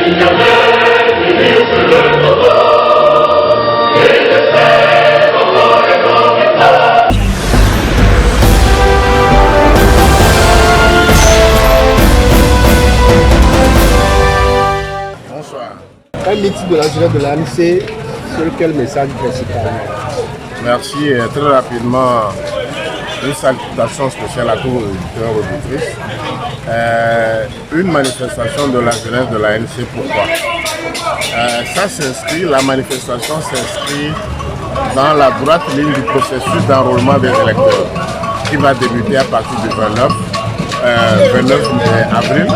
Un meeting de la jeunesse de l'ANC, sur quel message principal? Merci. Très rapidement, une salutation spéciale à tous vos auditeurs et auditrices. Une manifestation de la jeunesse de l'ANC, pourquoi? La manifestation s'inscrit dans la droite ligne du processus d'enrôlement des électeurs qui va débuter à partir du 29 avril.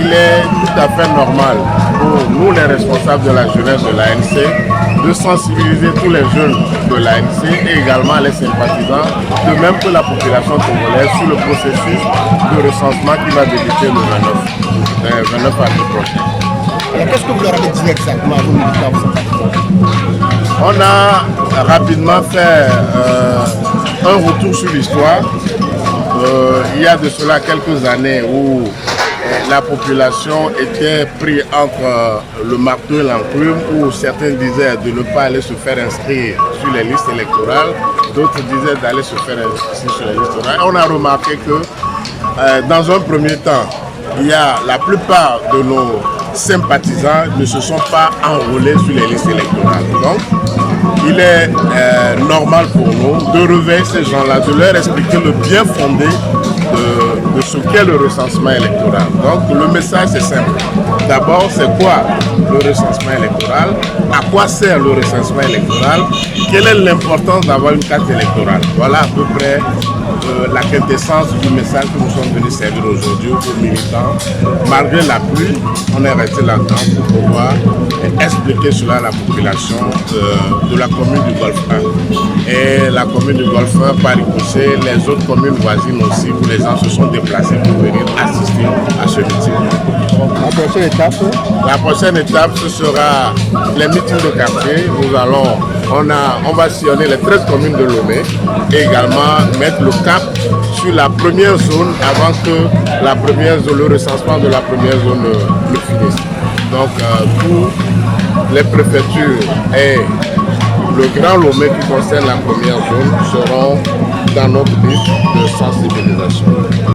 Il est tout à fait normal pour nous, les responsables de la jeunesse de l'ANC, de sensibiliser tous les jeunes de l'ANC et également les sympathisants, de même que la population congolaise, sur le processus de recensement qui va débuter le 29 avril prochain. Alors, qu'est-ce que vous leur avez dit exactement à vos militants? On a rapidement fait un retour sur l'histoire. Il y a de cela quelques années où la population était prise entre le marteau et l'enclume, où certains disaient de ne pas aller se faire inscrire sur les listes électorales, d'autres disaient d'aller se faire inscrire sur les listes électorales. On a remarqué que dans un premier temps, la plupart de nos sympathisants ne se sont pas enrôlés sur les listes électorales. Donc, il est normal pour nous de réveiller ces gens-là, de leur expliquer le bien fondé de ce qu'est le recensement électoral. Donc le message c'est simple. D'abord, c'est quoi le recensement électoral? À quoi sert le recensement électoral? Quelle est l'importance d'avoir une carte électorale? Voilà à peu près la quintessence du message que nous sommes venus servir aujourd'hui aux militants. Malgré la pluie, on est resté là-dedans pour pouvoir expliquer cela à la population de la commune du Golfe 1. Et la commune du Golfe 1, par ricochet, les autres communes voisines aussi, où les gens se sont déplacés pour venir assister à ce meeting. La prochaine étape? La prochaine étape, ce sera les meetings de quartier. On va sillonner les 13 communes de Lomé et également mettre le cap sur la première zone avant que le recensement de la première zone ne finisse. Donc, tous les préfectures et le Grand Lomé qui concerne la première zone seront dans notre liste de sensibilisation.